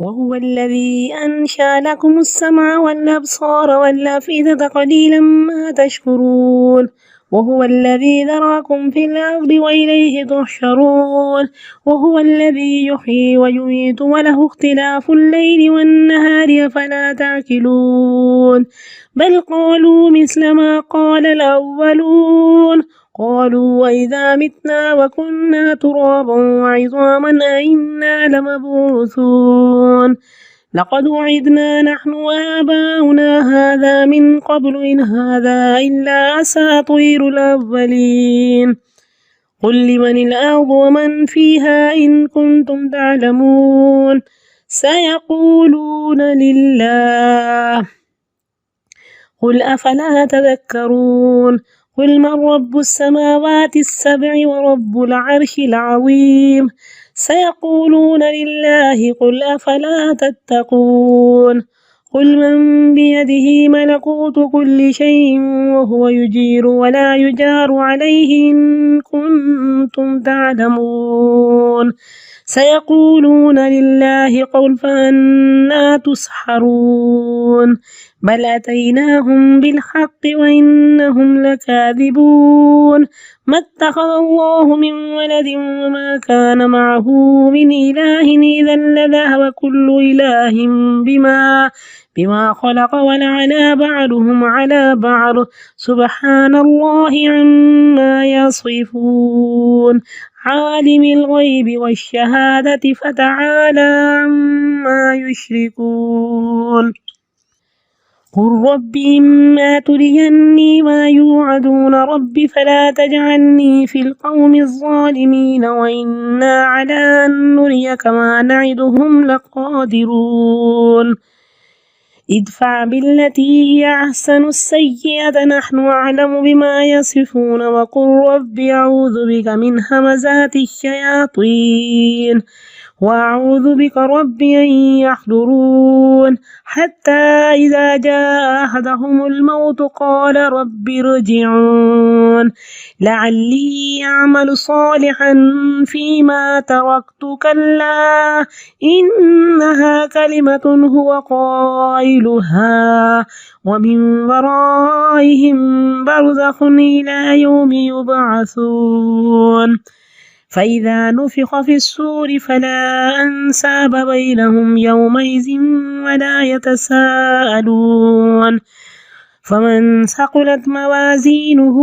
وهو الذي أنشأ لكم السمع والأبصار والأفئدة قليلا ما تشكرون وهو الذي ذراكم في الأرض وإليه تحشرون وهو الذي يحيي ويميت وله اختلاف الليل والنهار فلا تعقلون بل قالوا مثل ما قال الأولون قالوا وإذا متنا وكنا ترابا وعظاما أئنا لمبعوثون لقد وعدنا نحن وآباؤنا هذا من قبل إن هذا إلا أساطير الأولين قل لمن الأرض ومن فيها إن كنتم تعلمون سيقولون لله قل أفلا تذكرون قل من رب السماوات السبع ورب العرش العظيم سيقولون لله قل أفلا تتقون قل من بيده ملكوت كل شيء وهو يجير ولا يجار عليه إن كنتم تعلمون سيقولون لله قل فأنا تسحرون بل أتيناهم بالحق وإنهم لكاذبون ما اتخذ الله من ولد وما كان معه من إله إذا لذهب كل إله بما خلق ولعلى بعضهم على بعض سبحان الله عما يصفون عالم الغيب والشهادة فتعالى عما يشركون قل رب إما تريني ما يوعدون رب فلا تجعلني في القوم الظالمين وإنا على أن نريك ما نعدهم لقادرون ادفع بالتي هي أحسن السيئة نحن أعلم بما يصفون وقل رب أعوذ بك من همزات الشياطين وأعوذ بك رب أن يحضرون حتى إذا جاء أحدهم الموت قال رب ارجعون لعلي أعمل صالحا فيما تركت كلا إنها كلمة هو قائلها ومن ورائهم برزخ إلى يوم يبعثون فإذا نفخ في الصور فلا أنساب بينهم يومئذ ولا يتساءلون فمن ثقلت موازينه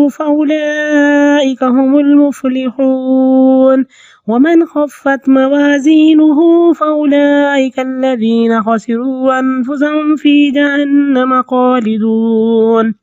فأولئك هم المفلحون ومن خفت موازينه فأولئك الذين خسروا أنفسهم في جهنم خالدون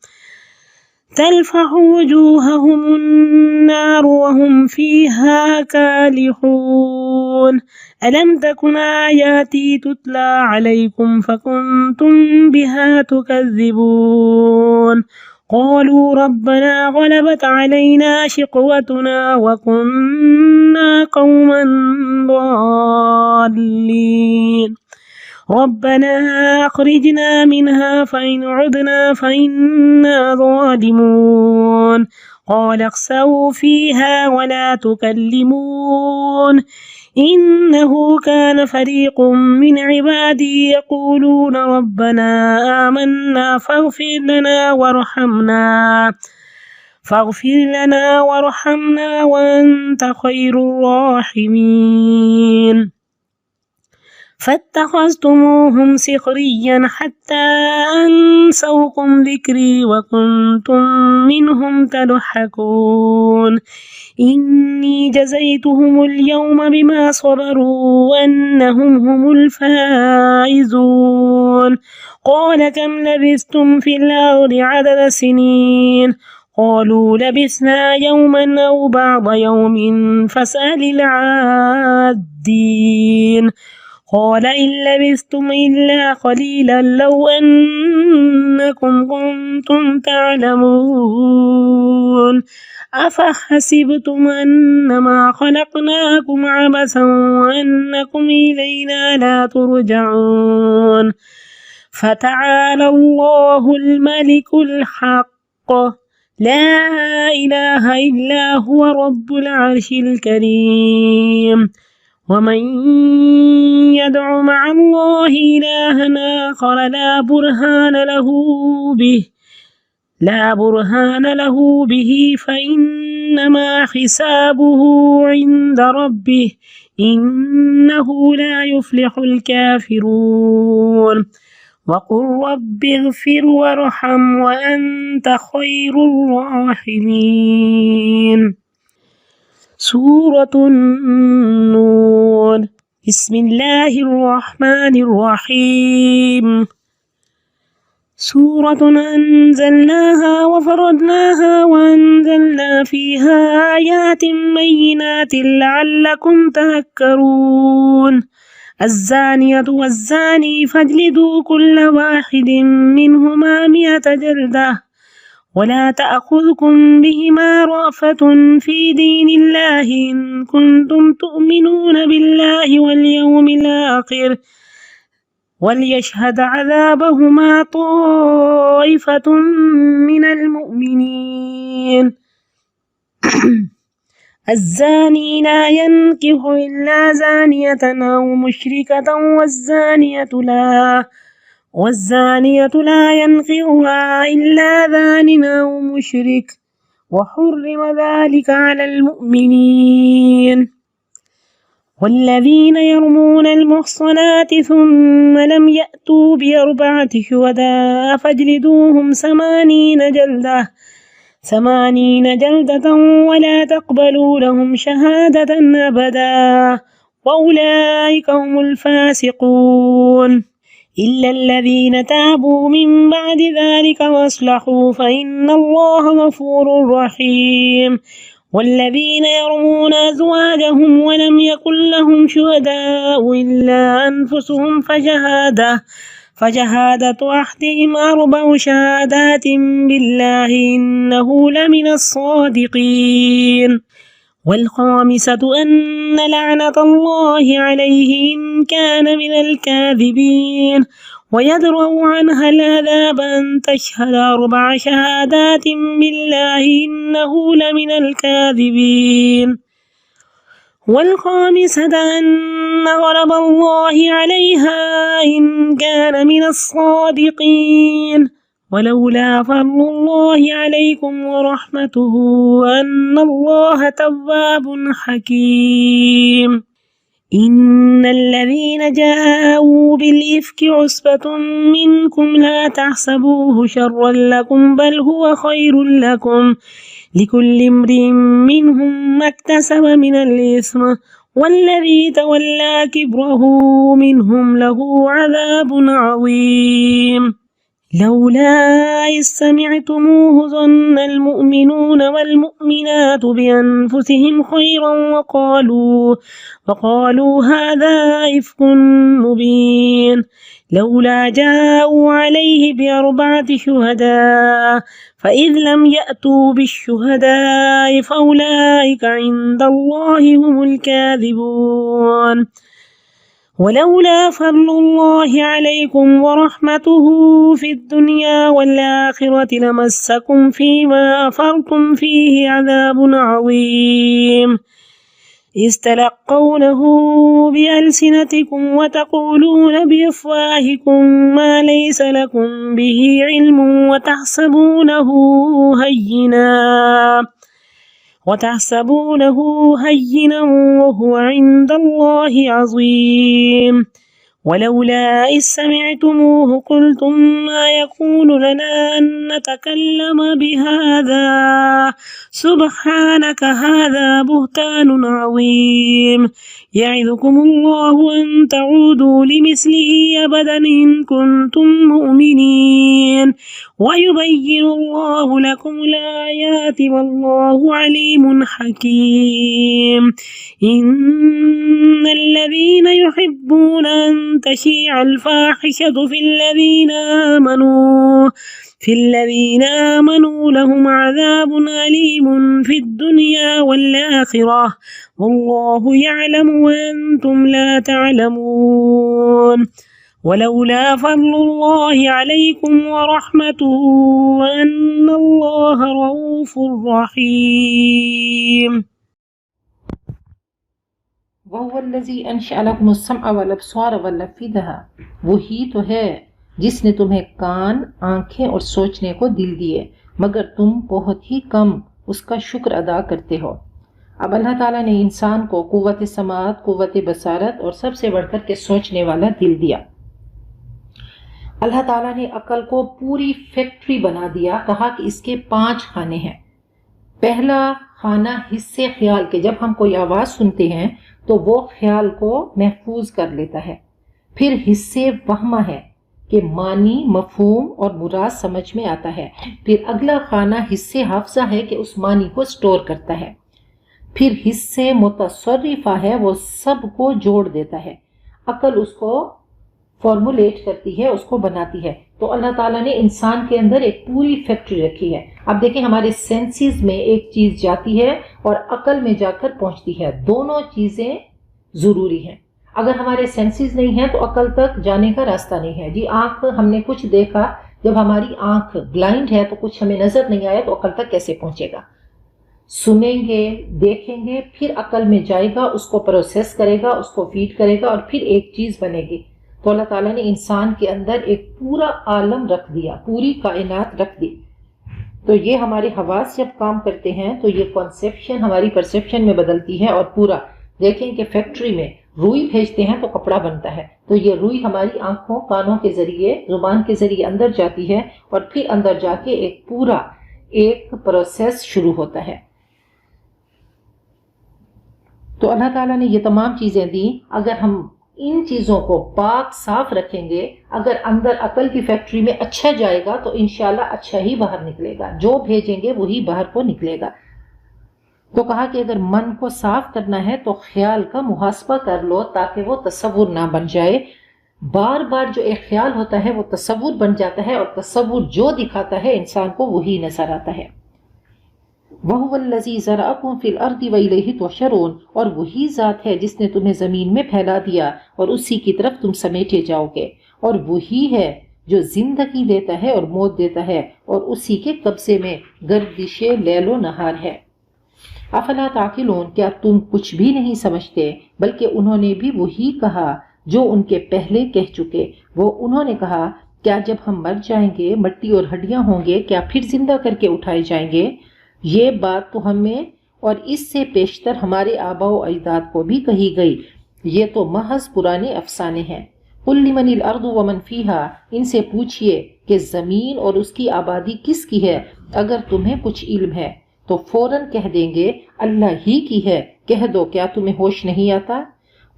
تلفح وجوههم النار وهم فيها كالحون ألم تكن آياتي تتلى عليكم فكنتم بها تكذبون قالوا ربنا غلبت علينا شقوتنا وكنا قوما ضالين ربنا أخرجنا منها فإن عدنا فإنا ظالمون قال اخسئوا فيها ولا تكلمون إنه كان فريق من عبادي يقولون ربنا آمنا فاغفر لنا وارحمنا وأنت خير الراحمين فاتخذتموهم سخريا حتى أنسوكم ذكري وكنتم منهم تضحكون إني جزيتهم اليوم بما صبروا أنهم هم الفائزون قال كم لبثتم في الأرض عدد سنين قالوا لبثنا يوما أو بعض يوم فاسأل العادين قال إن لبثتم إلا قليلا لو أنكم كنتم تعلمون أفحسبتم أنما خلقناكم عبثا وأنكم إلينا لا ترجعون فتعالى الله الملك الحق لا إله إلا هو رب العرش الكريم ومن يدع مع آخر لا برهان له به فإنما حسابه عند ربه إنه لا يفلح الكافرون وقل رب اغفر وارحم وأنت خير الراحمين. سورة النور. بسم الله الرحمن الرحيم. سورة أنزلناها وفرضناها وأنزلنا فيها آيات بينات لعلكم تذكرون. الزانية والزاني فاجلدوا كل واحد منهما 100 جلدة ولا تأخذكم بهما رأفة في دين الله إن كنتم تؤمنون بالله واليوم الآخر وليشهد عذابهما طائفة من المؤمنين. الزاني لا ينكح إلا زانية أو مشركة والزانية لا ينكحها إلا زان أو مشرك وحرم ذلك على المؤمنين. والذين يرمون المحصنات ثم لم يأتوا ب4 شهداء فاجلدوهم 80 جلدة ولا تقبلوا لهم شهادة أبدا وأولئك هم الفاسقون إلا الذين تابوا من بعد ذلك واصلحوا فإن الله غفور رحيم. والذين يرمون أزواجهم ولم يكن لهم شهداء إلا أنفسهم فشهادة أحدهم 4 شهادات بالله إنه لمن الصادقين. والخامسة أن لعنة الله عليه إن كان من الكاذبين ويدرأ عنها العذاب أن تشهد 4 شهادات بالله إنه لمن الكاذبين. والخامسة أن غضب الله عليها إن كان من الصادقين. ولولا فضل الله عليكم ورحمته أن الله تواب حكيم. إن الذين جاءوا بالإفك عصبة منكم لا تحسبوه شرا لكم بل هو خير لكم لكل امرئ منهم ما اكتسب من الإثم والذي تولى كبره منهم له عذاب عظيم. لولا إذ سمعتموه ظن المؤمنون والمؤمنات بأنفسهم خيرا وقالوا هذا إفك مبين. لولا جاءوا عليه ب4 شهداء فإذ لم يأتوا بالشهداء فأولئك عند الله هم الكاذبون. ولولا فضل الله عليكم ورحمته في الدنيا والآخرة لمسكم فيما أفضتم فيه عذاب عظيم. إذ تلقونه بألسنتكم وتقولون بأفواهكم ما ليس لكم به علم وتحسبونه هينا وهو عند الله عظيم. ولولا إذ سمعتموه قلتم ما يكون لنا أن نتكلم بهذا سبحانك هذا بهتان عظيم. يعظكم الله أن تعودوا لمثله أبدا إن كنتم مؤمنين ويبين الله لكم الآيات والله عليم حكيم. إن الذين يحبون أن تشيع الفاحشة في الذين آمنوا لهم عذاب أليم في الدنيا والآخرة والله يعلم وأنتم لا تعلمون. ولولا فضل الله عليكم ورحمته وأن الله رؤوف رحيم. وهو الذی انشأ لکم السمع والابصار والافئدہ، وہی تو ہے جس نے تمہیں کان، آنکھیں اور سوچنے کو دل دیے، مگر تم بہت ہی کم اس کا شکر ادا کرتے ہو۔ اب اللہ تعالیٰ نے انسان کو قوت سماعت، قوت بصارت اور سب سے بڑھ کر کے سوچنے والا دل دیا۔ اللہ تعالیٰ نے عقل کو پوری فیکٹری بنا دیا، کہا کہ اس کے 5 خانے ہیں۔ پہلا خانہ حصے خیال کے، جب ہم کوئی آواز سنتے ہیں تو وہ خیال کو محفوظ کر لیتا ہے۔ پھر حصے وہمہ ہے کہ معنی، مفہوم اور مراد سمجھ میں آتا ہے۔ پھر اگلا خانہ حصے حافظہ ہے کہ اس معنی کو سٹور کرتا ہے۔ پھر حصے متصرفہ ہے، وہ سب کو جوڑ دیتا ہے۔ عقل اس کو فارمولیٹ کرتی ہے، اس کو بناتی ہے۔ تو اللہ تعالیٰ نے انسان کے اندر ایک پوری فیکٹری رکھی ہے۔ اب دیکھیں ہمارے سینسز میں ایک چیز جاتی ہے اور عقل میں جا کر پہنچتی ہے، دونوں چیزیں ضروری ہیں۔ اگر ہمارے سینسز نہیں ہیں تو عقل تک جانے کا راستہ نہیں ہے۔ جی آنکھ، ہم نے کچھ دیکھا، جب ہماری آنکھ بلائنڈ ہے تو کچھ ہمیں نظر نہیں آیا تو عقل تک کیسے پہنچے گا؟ سنیں گے، دیکھیں گے، پھر عقل میں جائے گا، اس کو پروسیس کرے گا، اس کو فیڈ کرے گا اور پھر ایک چیز بنے گی۔ تو اللہ تعالیٰ نے انسان کے اندر ایک پورا عالم رکھ دیا، پوری کائنات رکھ دی۔ تو یہ ہمارے حواس جب کام کرتے ہیں تو یہ کنسیپشن ہماری پرسیپشن میں بدلتی ہے، اور پورا دیکھیں کہ فیکٹری میں روئی بھیجتے ہیں تو کپڑا بنتا ہے، تو یہ روئی ہماری آنکھوں، کانوں کے ذریعے، زبان کے ذریعے اندر جاتی ہے اور پھر اندر جا کے ایک پورا ایک پروسیس شروع ہوتا ہے۔ تو اللہ تعالیٰ نے یہ تمام چیزیں دیں۔ اگر ہم ان چیزوں کو پاک صاف رکھیں گے، اگر اندر عقل کی فیکٹری میں اچھا جائے گا تو انشاءاللہ اچھا ہی باہر نکلے گا، جو بھیجیں گے وہی باہر کو نکلے گا۔ تو کہا کہ اگر من کو صاف کرنا ہے تو خیال کا محاسبہ کر لو تاکہ وہ تصور نہ بن جائے۔ بار بار جو ایک خیال ہوتا ہے وہ تصور بن جاتا ہے، اور تصور جو دکھاتا ہے انسان کو وہی نظر آتا ہے۔ وَهُوَ الَّذِي زَرَعَكُمْ فِي الْأَرْضِ وَإِلَيْهِ تُحْشَرُونَ، اور وہی ذات ہے جس نے تمہیں زمین میں پھیلا دیا اور اسی کی طرف تم سمیٹے جاؤ گے، اور وہی ہے جو زندگی دیتا ہے اور موت دیتا ہے، اور اسی کے قبضے میں گردش لیل و نہار ہے۔ افلا تعقلون، کیا تم کچھ بھی نہیں سمجھتے؟ بلکہ انہوں نے بھی وہی کہا جو ان کے پہلے کہہ چکے۔ وہ انہوں نے کہا، کیا جب ہم مر جائیں گے، مٹی اور ہڈیاں ہوں گے، کیا پھر زندہ کر کے اٹھائے جائیں گے؟ یہ بات تو ہمیں اور اس سے پیشتر ہمارے آباء و اجداد کو بھی کہی گئی، یہ تو محض پرانے افسانے ہیں۔ قُلْ لِمَنِ الْأَرْضُ وَمَنْ فِيهَا، ان سے پوچھئے کہ زمین اور اس کی آبادی کس کی ہے، اگر تمہیں کچھ علم ہے تو فوراً کہہ دیں گے اللہ ہی کی ہے۔ کہہ دو کیا تمہیں ہوش نہیں آتا؟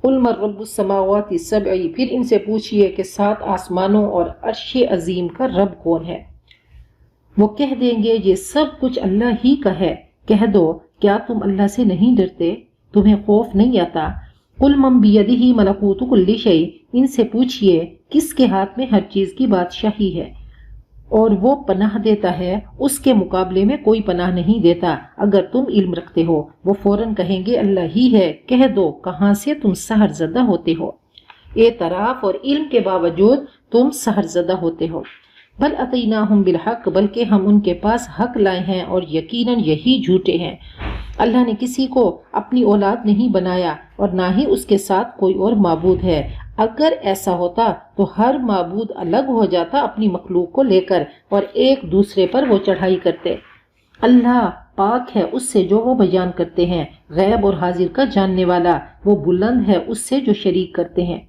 قُلْ مَن رَّبُّ السَّمَاوَاتِ السَّبْعِ، پھر ان سے پوچھئے کہ 7 آسمانوں اور عرش عظیم کا رب کون ہے؟ وہ کہہ دیں گے یہ سب کچھ اللہ ہی کا ہے۔ کہہ دو کیا تم اللہ سے نہیں ڈرتے، تمہیں خوف نہیں آتا؟ قُلْ مَن بِيَدِهِ مَلَكُوتُ كُلِّ شَيْءٍ، ان سے پوچھئے کس کے ہاتھ میں ہر چیز کی بادشاہی ہے، اور وہ پناہ دیتا ہے، اس کے مقابلے میں کوئی پناہ نہیں دیتا۔ اگر تم علم رکھتے ہو، وہ فوراً کہیں گے اللہ ہی ہے۔ کہہ دو کہاں سے تم سحر زدہ ہوتے ہو؟ اعتراف اور علم کے باوجود تم سحر زدہ ہوتے ہو۔ بل اتیناہم بالحق، بلکہ ہم ان کے پاس حق لائے ہیں اور یقیناً یہی جھوٹے ہیں۔ اللہ نے کسی کو اپنی اولاد نہیں بنایا اور نہ ہی اس کے ساتھ کوئی اور معبود ہے۔ اگر ایسا ہوتا تو ہر معبود الگ ہو جاتا اپنی مخلوق کو لے کر، اور ایک دوسرے پر وہ چڑھائی کرتے۔ اللہ پاک ہے اس سے جو وہ بیان کرتے ہیں، غیب اور حاضر کا جاننے والا، وہ بلند ہے اس سے جو شریک کرتے ہیں۔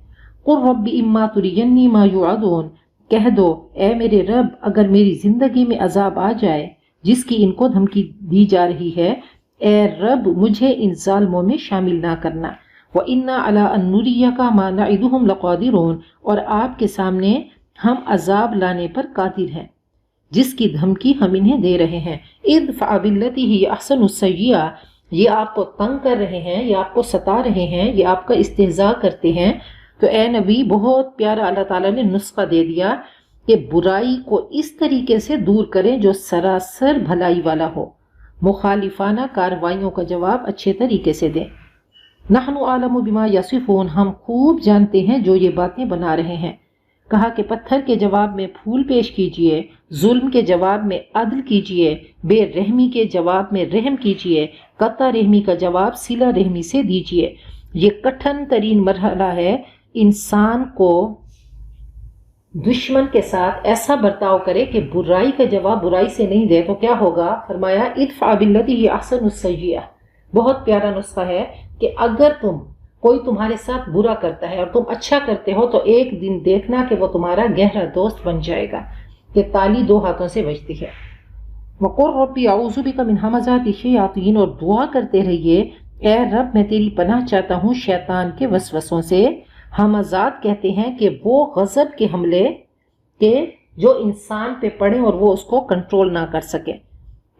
قُلْ رَبِّ إِمَّا تُرِيَنِّي مَا يُوعَدُونَ، کہہ دو اے میرے رب اگر میری زندگی میں عذاب آ جائے جس کی ان کو دھمکی دی جا رہی ہے، اے رب مجھے ان ظالموں میں شامل نہ کرنا۔ وَإِنَّا عَلَىٰ أَن نُرِيَّكَ مَا نَعِدُهُمْ لَقَادِرُونَ، اور آپ کے سامنے ہم عذاب لانے پر قادر ہیں جس کی دھمکی ہم انہیں دے رہے ہیں۔ اِدْفَعْ بِالَّتِي هِيَ أَحْسَنُ السَّيِّئَةَ، یہ آپ کو تنگ کر رہے ہیں، یہ آپ کو ستا رہے ہیں، یہ آپ کا استہزاء کرتے ہیں، تو اے نبی بہت پیارا اللہ تعالیٰ نے نسخہ دے دیا کہ برائی کو اس طریقے سے دور کریں جو سراسر بھلائی والا ہو، مخالفانہ کاروائیوں کا جواب اچھے طریقے سے دیں۔ نحن عالم بما یصفون، ہم خوب جانتے ہیں جو یہ باتیں بنا رہے ہیں۔ کہا کہ پتھر کے جواب میں پھول پیش کیجئے، ظلم کے جواب میں عدل کیجئے، بے رحمی کے جواب میں رحم کیجئے، قطع رحمی کا جواب صلہ رحمی سے دیجئے۔ یہ کٹھن ترین مرحلہ ہے انسان کو دشمن کے ساتھ ایسا برتاؤ کرے کہ برائی کا جواب برائی سے نہیں دے تو کیا ہوگا؟ فرمایا ادفع باللتی ہی احسن السیئہ، بہت پیارا نسخہ ہے کہ اگر کوئی تمہارے ساتھ برا کرتا ہے اور تم اچھا کرتے ہو تو ایک دن دیکھنا کہ وہ تمہارا گہرا دوست بن جائے گا۔ یہ تالی دو ہاتھوں سے بجتی ہے۔ وَقُلْ رَبِّ أَعُوذُ بِكَ مِنْ ہَمَزَاتِ الشَّيَاطِينِ، اور دعا کرتے رہیے اے رب میں تیری پناہ چاہتا ہوں شیطان کے وسوسوں سے۔ ہمزات کہتے ہیں کہ وہ غضب کے حملے کہ جو انسان پہ پڑے اور وہ اس کو کنٹرول نہ کر سکے،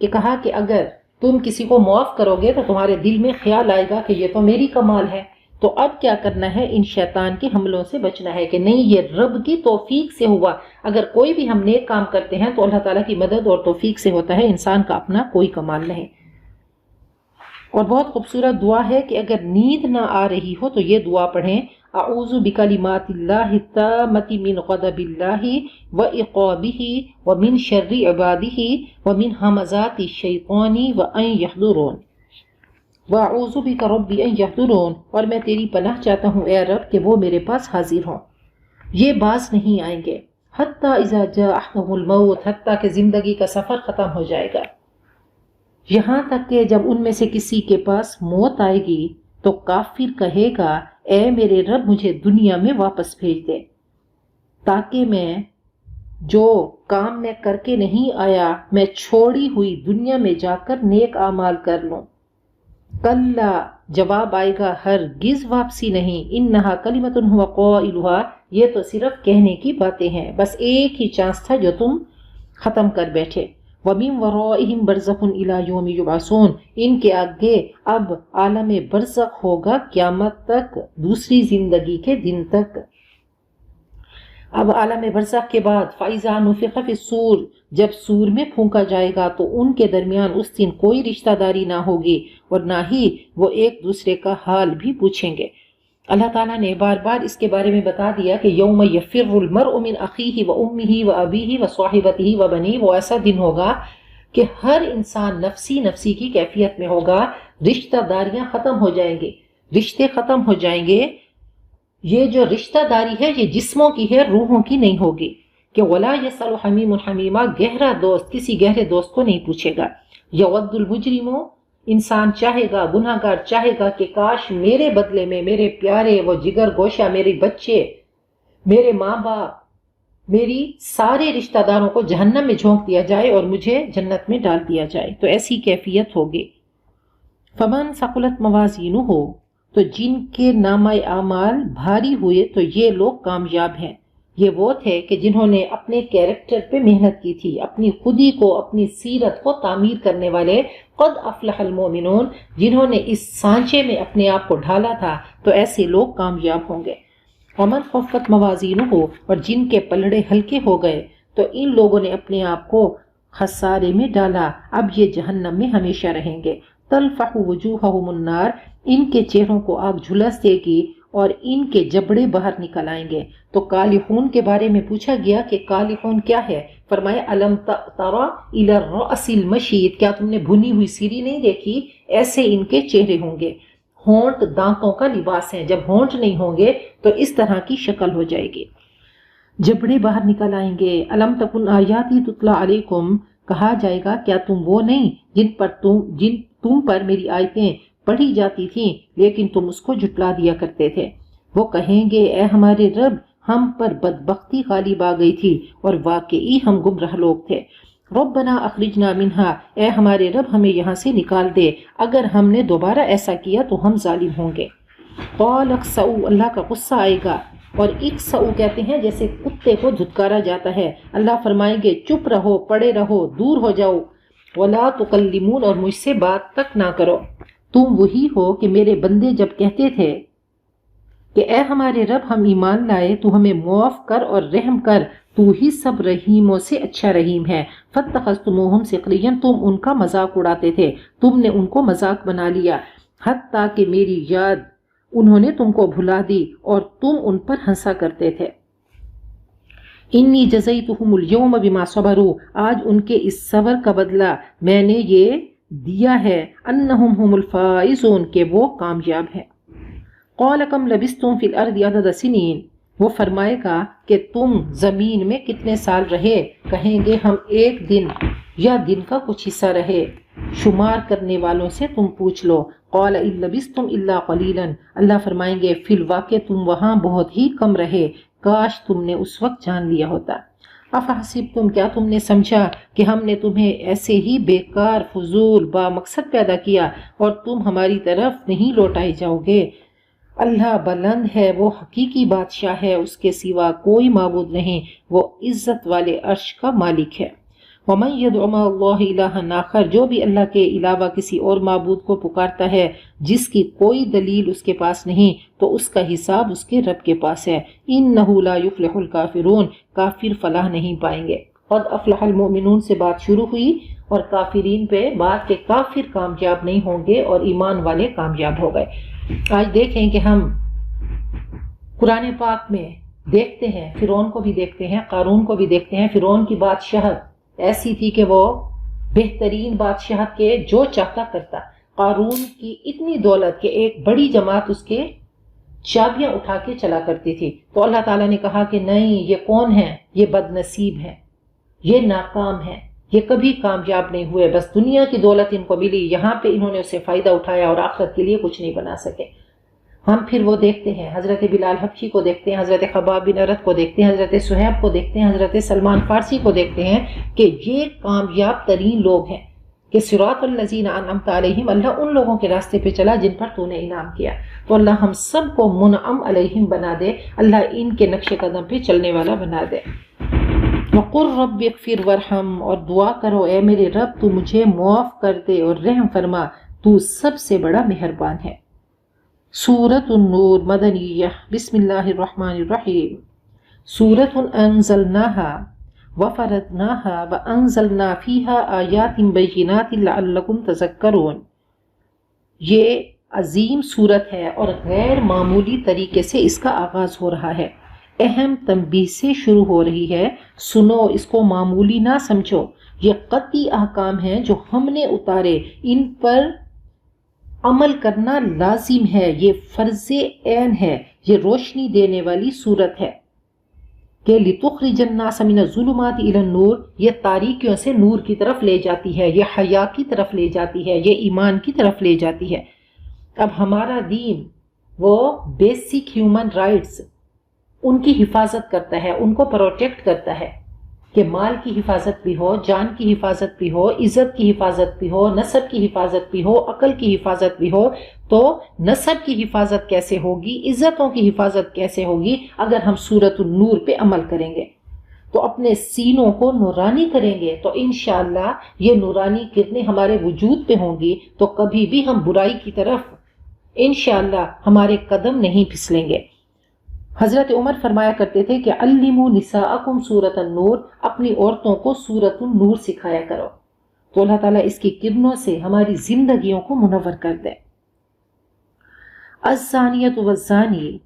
کہ کہا کہ اگر تم کسی کو معاف کرو گے تو تمہارے دل میں خیال آئے گا کہ یہ تو میری کمال ہے، تو اب کیا کرنا ہے؟ ان شیطان کے حملوں سے بچنا ہے کہ نہیں یہ رب کی توفیق سے ہوا۔ اگر کوئی بھی ہم نیک کام کرتے ہیں تو اللہ تعالیٰ کی مدد اور توفیق سے ہوتا ہے، انسان کا اپنا کوئی کمال نہیں۔ اور بہت خوبصورت دعا ہے کہ اگر نیند نہ آ رہی ہو تو یہ دعا پڑھیں، اعوذ بکلمات اللہ التامۃ من غضب اللہ وعقابہ ومن شر عبادہ ومن ہمزات الشیطان وان یحضرون، واعوذ بک رب ان یحضرون، اور میں تیری پناہ چاہتا ہوں اے رب کہ وہ میرے پاس حاضر ہوں، یہ باز نہیں آئیں گے، حتی اذا جاء احدهم الموت، حتیٰ کہ زندگی کا سفر ختم ہو جائے گا، یہاں تک کہ جب ان میں سے کسی کے پاس موت آئے گی تو کافر کہے گا اے میرے رب مجھے دنیا میں واپس بھیج دے تاکہ میں جو کام میں کر کے نہیں آیا میں چھوڑی ہوئی دنیا میں جا کر نیک اعمال کر لوں۔ کلا، جواب آئے گا ہرگز واپسی نہیں، انہا کلمۃ هو قائلها، یہ تو صرف کہنے کی باتیں ہیں، بس ایک ہی چانس تھا جو تم ختم کر بیٹھے۔ وَمِن وَرَائِهِمْ بَرْزَخٌ إِلَى يَوْمِ يُبْعَثُونَ، ان کے آگے اب عالم برزخ ہوگا قیامت تک، دوسری زندگی کے دن تک۔ اب عالم برزخ کے بعد فَإِذَا نُفِخَ فِي الصُّورِ، جب سور میں پھونکا جائے گا تو ان کے درمیان اس دن کوئی رشتہ داری نہ ہوگی اور نہ ہی وہ ایک دوسرے کا حال بھی پوچھیں گے۔ اللہ تعالیٰ نے بار بار اس کے بارے میں بتا دیا کہ یوم یفر المرء من اخیہ و امہ و ابیہ و صاحبتہ و بنیہ، وہ ایسا دن ہوگا کہ ہر انسان نفسی نفسی کی کیفیت میں ہوگا، رشتہ داریاں ختم ہو جائیں گے، رشتے ختم ہو جائیں گے۔ یہ جو رشتہ داری ہے یہ جسموں کی ہے، روحوں کی نہیں ہوگی، کہ ولا یسأل حمیم حمیما، گہرا دوست کسی گہرے دوست کو نہیں پوچھے گا۔ یود المجرم، انسان چاہے گا، گناہ گار چاہے گا کہ کاش میرے بدلے میں میرے پیارے وہ جگر گوشہ، میرے بچے، میرے ماں باپ، میری سارے رشتہ داروں کو جہنم میں جھونک دیا جائے اور مجھے جنت میں ڈال دیا جائے، تو ایسی کیفیت ہوگی۔ فمن ثقلت موازینہ، تو جن کے نامہ اعمال بھاری ہوئے تو یہ لوگ کامیاب ہیں۔ یہ وہ تھے کہ جنہوں نے اپنے کیریکٹر پہ محنت کی تھی، اپنی خودی کو، اپنی سیرت کو تعمیر کرنے والے، قد افلح المؤمنون، جنہوں نے اس سانچے میں اپنے آپ کو ڈھالا تھا، تو ایسے لوگ کامیاب ہوں گے۔ ومن خفت موازینہ، اور جن کے پلڑے ہلکے ہو گئے تو ان لوگوں نے اپنے آپ کو خسارے میں ڈالا، اب یہ جہنم میں ہمیشہ رہیں گے۔ تلفح وجوہہم النار، ان کے چہروں کو آگ جھلس دے گی اور ان کے جبڑے باہر نکل آئیں گے۔ تو کالی خون کے بارے میں پوچھا گیا کہ کالی خون کیا ہے؟ فرمایا الم ترى الى الرأس المشید، کیا تم نے بھنی ہوئی سیری نہیں دیکھی؟ ایسے ان کے چہرے ہوں گے۔ ہونٹ دانتوں کا لباس ہے، جب ہونٹ نہیں ہوں گے تو اس طرح کی شکل ہو جائے گی، جبڑے باہر نکل آئیں گے۔ الم تکن آیاتی تتلی علیکم، کہا جائے گا کیا تم وہ نہیں جن تم پر میری آیتیں پڑھی جاتی تھیں لیکن تم اس کو جھٹلا دیا کرتے تھے۔ وہ کہیں گے اے ہمارے رب، ہم پر بدبختی غالب آ گئی تھی اور واقعی ہم گمراہ لوگ تھے۔ ربنا اخرجنا منہا، اے ہمارے رب ہمیں یہاں سے نکال دے، اگر ہم نے دوبارہ ایسا کیا تو ہم ظالم ہوں گے۔ قال اخسؤوا، اللہ کا غصہ آئے گا، اور اخسؤوا کہتے ہیں جیسے کتے کو دھتکارا جاتا ہے۔ اللہ فرمائیں گے چپ رہو، پڑے رہو، دور ہو جاؤ، ولا تکلمون، اور مجھ سے بات تک نہ کرو۔ تم وہی ہو کہ میرے بندے جب کہتے تھے کہ اے ہمارے رب ہم ایمان لائے، تو ہمیں معاف کر اور رحم کر، تو ہی سب رحیموں سے اچھا رحیم ہے۔ فاتخذتموہم سخریا، تم ان کا مذاق اڑاتے تھے، تم نے ان کو مذاق بنا لیا، حتیٰ کہ میری یاد انہوں نے تم کو بھلا دی اور تم ان پر ہنسا کرتے تھے۔ انی جزیتہم اليوم بما صبروا، آج ان کے اس صبر کا بدلہ میں نے یہ دیا ہے، انہم هم الفائزون، کہ وہ کامیاب ہیں۔ قال کم لبثتم فی الارض عدد سنین، وہ فرمائے گا کہ تم زمین میں کتنے سال رہے؟ کہیں گے ہم ایک دن یا دن کا کچھ حصہ رہے۔ شمار کرنے والوں سے تم پوچھ لو۔ قال ان لبثتم الا قلیلا، اللہ فرمائیں گے فی الواقع تم وہاں بہت ہی کم رہے، کاش تم نے اس وقت جان لیا ہوتا۔ افحسبتم، کیا تم نے سمجھا کہ ہم نے تمہیں ایسے ہی بیکار فضول با مقصد پیدا کیا اور تم ہماری طرف نہیں لوٹائے جاؤ گے؟ اللہ بلند ہے، وہ حقیقی بادشاہ ہے، اس کے سوا کوئی معبود نہیں، وہ عزت والے عرش کا مالک ہے۔ وَمَن يَدْعُ مَعَ اللَّهِ إِلَٰهًا آخر، جو بھی اللہ کے علاوہ کسی اور معبود کو پکارتا ہے جس کی کوئی دلیل اس کے پاس نہیں، تو اس کا حساب اس کے رب کے پاس ہے۔ إِنَّهُ لَا يُفْلِحُ الْكَافِرُونَ، کافر فلاح نہیں پائیں گے۔ قد افلح المؤمنون سے بات شروع ہوئی اور کافرین پہ بات کہ کافر کامیاب نہیں ہوں گے اور ایمان والے کامیاب ہو گئے۔ آج دیکھیں کہ ہم قرآن پاک میں دیکھتے ہیں، فرعون کو بھی دیکھتے ہیں، قارون کو بھی دیکھتے ہیں۔ فرعون کی بادشاہت ایسی تھی کہ وہ بہترین بادشاہت کے جو چاہتا کرتا۔ قارون کی اتنی دولت کہ ایک بڑی جماعت اس کے چابیاں اٹھا کے چلا کرتی تھی۔ تو اللہ تعالیٰ نے کہا کہ نہیں، یہ کون ہے؟ یہ بد نصیب ہے، یہ ناکام ہے، یہ کبھی کامیاب نہیں ہوئے، بس دنیا کی دولت ان کو ملی، یہاں پہ انہوں نے اسے فائدہ اٹھایا اور آخرت کے لیے کچھ نہیں بنا سکے۔ ہم پھر وہ دیکھتے ہیں، حضرت بلال حبشی کو دیکھتے ہیں، حضرت خباب بن ارت کو دیکھتے ہیں، حضرت صہیب کو دیکھتے ہیں، حضرت سلمان فارسی کو دیکھتے ہیں کہ یہ کامیاب ترین لوگ ہیں کہ صراط الذین انعمت علیہم، اللہ ان لوگوں کے راستے پہ چلا جن پر تو نے انعام کیا۔ تو اللہ ہم سب کو منعم علیہم بنا دے، اللہ ان کے نقش قدم پہ چلنے والا بنا دے۔ وَقُلْ رَبِّ اغْفِرْ وَارْحَمْ، اور دعا کرو اے میرے رب تو مجھے معاف کر دے اور رحم فرما، تو سب سے بڑا مہربان ہے۔ سورۃ النور مدنیہ، بسم اللہ الرحمن الرحیم۔ سورۃ انزلناها وفرضناها وانزلنا فیها آیات بینات لعلکم تذکرون، یہ عظیم سورت ہے اور غیر معمولی طریقے سے اس کا آغاز ہو رہا ہے، اہم تنبیہ سے شروع ہو رہی ہے، سنو، اس کو معمولی نہ سمجھو، یہ قطعی احکام ہیں جو ہم نے اتارے، ان پر عمل کرنا لازم ہے، یہ فرض عین ہے، یہ روشنی دینے والی صورت ہے کہ لِتُخْرِجَ النَّاسَ مِنَ الظُّلُمَاتِ إِلَى النُّورِ، یہ تاریکیوں سے نور کی طرف لے جاتی ہے، یہ حیا کی طرف لے جاتی ہے، یہ ایمان کی طرف لے جاتی ہے۔ اب ہمارا دین وہ بیسک ہیومن رائٹس ان کی حفاظت کرتا ہے، ان کو پروٹیکٹ کرتا ہے کہ مال کی حفاظت بھی ہو، جان کی حفاظت بھی ہو، عزت کی حفاظت بھی ہو، نسب کی حفاظت بھی ہو، عقل کی حفاظت بھی ہو۔ تو نسب کی حفاظت کیسے ہوگی، عزتوں کی حفاظت کیسے ہوگی؟ اگر ہم سورۃ النور پہ عمل کریں گے تو اپنے سینوں کو نورانی کریں گے تو انشاءاللہ یہ نورانی کرنیں ہمارے وجود پہ ہوں گی تو کبھی بھی ہم برائی کی طرف انشاءاللہ ہمارے قدم نہیں پھسلیں گے۔ حضرت عمر فرمایا کرتے تھے کہ علموا نساءکم سورۃ النور، اپنی عورتوں کو سورۃ النور سکھایا کرو، تو اللہ تعالیٰ اس کی کرنوں سے ہماری زندگیوں کو منور کر دے۔ الزانیۃ والزانی،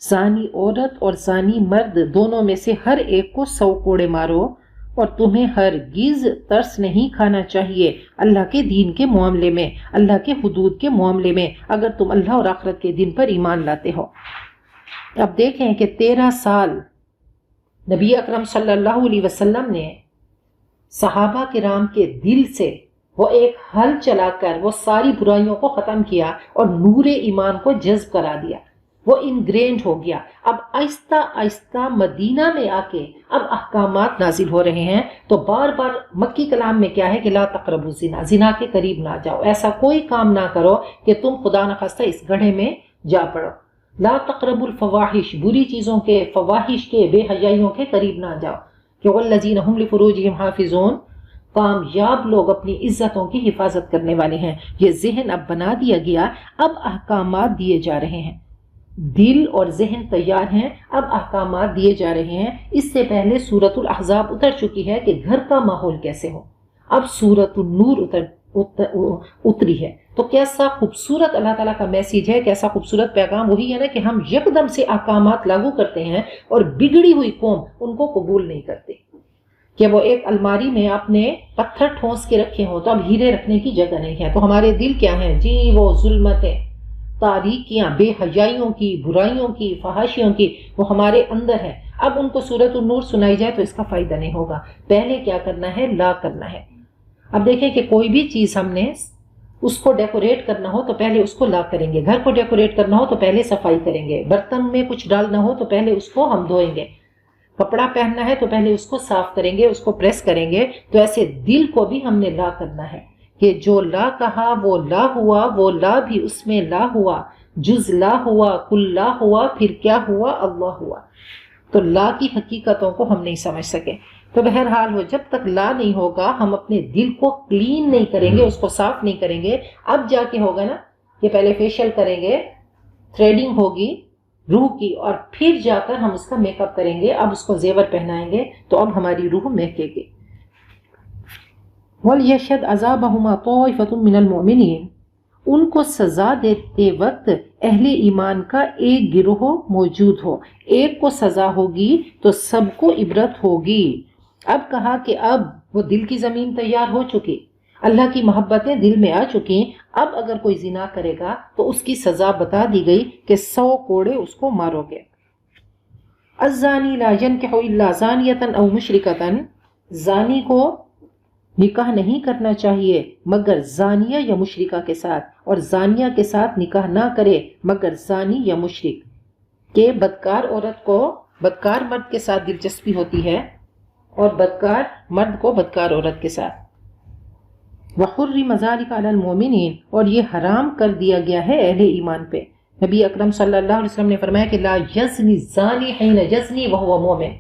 زانی عورت اور زانی مرد دونوں میں سے ہر ایک کو 100 کوڑے مارو، اور تمہیں ہرگز ترس نہیں کھانا چاہیے اللہ کے دین کے معاملے میں، اللہ کے حدود کے معاملے میں، اگر تم اللہ اور آخرت کے دن پر ایمان لاتے ہو۔ اب دیکھیں کہ 13 سال نبی اکرم صلی اللہ علیہ وسلم نے صحابہ کرام کے دل سے وہ ایک حل چلا کر وہ ساری برائیوں کو ختم کیا اور نور ایمان کو جذب کرا دیا، وہ انگرینڈ ہو گیا۔ اب آہستہ آہستہ مدینہ میں آ کے اب احکامات نازل ہو رہے ہیں، تو بار بار مکی کلام میں کیا ہے کہ لا تقربوا الزنا، زنا کے قریب نہ جاؤ، ایسا کوئی کام نہ کرو کہ تم خدا نخواستہ اس گڑھے میں جا پڑو۔ لا تقربوا الفواحش، بری چیزوں کے، فواحش کے، بے حیائیوں کے قریب نہ جاؤ، کہ والذین هم لفروجہم حافظون، کامیاب لوگ اپنی عزتوں کی حفاظت کرنے والے ہیں۔ یہ ذہن اب بنا دیا گیا، اب احکامات دیے جا رہے ہیں، دل اور ذہن تیار ہیں، اب احکامات دیے جا رہے ہیں۔ اس سے پہلے سورۃ الاحزاب اتر چکی ہے کہ گھر کا ماحول کیسے ہو، اب سورۃ النور اتری ہے۔ تو کیسا خوبصورت اللہ تعالیٰ کا میسیج ہے، کیسا خوبصورت پیغام، وہی ہے نا کہ ہم یکدم سے احکامات لاگو کرتے ہیں اور بگڑی ہوئی قوم ان کو قبول نہیں کرتے، کہ وہ ایک الماری میں اپنے پتھر ٹھونس کے رکھے ہوں تو اب ہیرے رکھنے کی جگہ نہیں ہے۔ تو ہمارے دل کیا ہیں جی، وہ ظلمتیں، تاریکیاں، بے حیائیوں کی، برائیوں کی، فحاشیوں کی، وہ ہمارے اندر ہے. اب ان کو سورۃ النور سنائی جائے تو اس کا فائدہ نہیں ہوگا. پہلے کیا کرنا ہے؟ لا کرنا ہے. اب دیکھیں کہ کوئی بھی چیز ہم نے اس کو ڈیکوریٹ کرنا ہو تو پہلے اس کو لا کریں گے. گھر کو ڈیکوریٹ کرنا ہو تو پہلے صفائی کریں گے. برتن میں کچھ ڈالنا ہو تو پہلے اس کو ہم دھوئیں گے. کپڑا پہننا ہے تو پہلے اس کو صاف کریں گے، اس کو پریس کریں گے. تو ایسے دل کو بھی ہم نے لا کرنا ہے کہ جو لا کہا وہ لا ہوا، وہ لا بھی اس میں لا ہوا، جز لا ہوا، کل لا ہوا، پھر کیا ہوا؟ اللہ ہوا. تو لا کی حقیقتوں کو ہم نہیں سمجھ سکے. تو بہرحال وہ جب تک لا نہیں ہوگا، ہم اپنے دل کو کلین نہیں کریں گے، اس کو صاف نہیں کریں گے. اب جا کے ہوگا نا کہ پہلے فیشیل کریں گے، تھریڈنگ ہوگی روح کی، اور پھر جا کر ہم اس کا میک اپ کریں گے. اب اس کو زیور پہنائیں گے تو اب ہماری روح مہکے گی. وَلْيَشْهَدْ عَذَابَهُمَا طَائِفَةٌ مِّنَ الْمُؤْمِنِينَ. ان کو سزا دیتے وقت اہل ایمان کا ایک گروہ موجود ہو. ایک کو سزا ہوگی تو سب کو عبرت ہوگی. اب کہا کہ اب وہ دل کی زمین تیار ہو چکی، اللہ کی محبتیں دل میں آ چکی. اب اگر کوئی زنا کرے گا تو اس کی سزا بتا دی گئی کہ 100 کوڑے اس کو مارو گے. الزانی لا ينکح الا زانیۃ او مشرکۃ. زانی کو نکاح نہیں کرنا چاہیے مگر زانیہ یا مشرکہ کے ساتھ، اور زانیہ کے ساتھ نکاح نہ کرے مگر زانی یا مشرک. کہ بدکار عورت کو بدکار مرد کے ساتھ دلچسپی ہوتی ہے اور بدکار مرد کو بدکار عورت کے ساتھ. وَحُرِّمَ ذَلِكَ عَلَى الْمُؤْمِنِينَ. اور یہ حرام کر دیا گیا ہے اہل ایمان پہ. نبی اکرم صلی اللہ علیہ وسلم نے فرمایا کہ لا یزنی الزانی حین یزنی وہو مومن.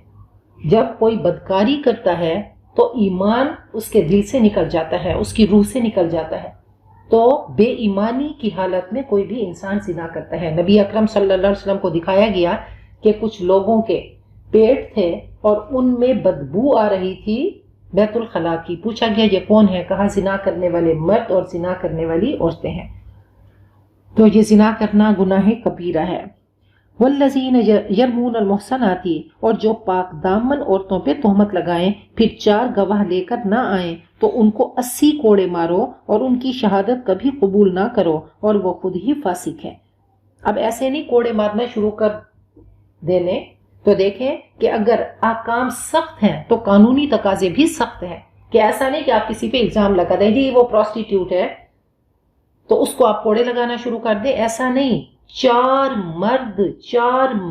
جب کوئی بدکاری کرتا ہے تو ایمان اس کے دل سے نکل جاتا ہے، اس کی روح سے نکل جاتا ہے. تو بے ایمانی کی حالت میں کوئی بھی انسان زنا کرتا ہے. نبی اکرم صلی اللہ علیہ وسلم کو دکھایا گیا کہ کچھ لوگوں کے پیٹ تھے اور ان میں بدبو آ رہی تھی بیت الخلاء کی. پوچھا گیا یہ کون ہے؟ کہا زنا کرنے والے مرد اور زنا کرنے والی عورتیں ہیں. تو یہ زنا کرنا گناہ کبیرہ ہے. والذین یرمون المحصنات. اور جو پاک دامن عورتوں پہ تہمت لگائیں پھر 4 گواہ لے کر نہ آئیں تو ان کو 80 کوڑے مارو اور ان کی شہادت کبھی قبول نہ کرو اور وہ خود ہی فاسق ہیں. اب ایسے نہیں کوڑے مارنا شروع کر دینے. تو دیکھیں کہ اگر احکام سخت ہیں تو قانونی تقاضے بھی سخت ہیں. کہ ایسا نہیں کہ آپ کسی پہ الزام لگا دیں جی وہ پروسٹیٹیوٹ ہے تو اس کو آپ کوڑے لگانا شروع کر دیں. ایسا نہیں. 4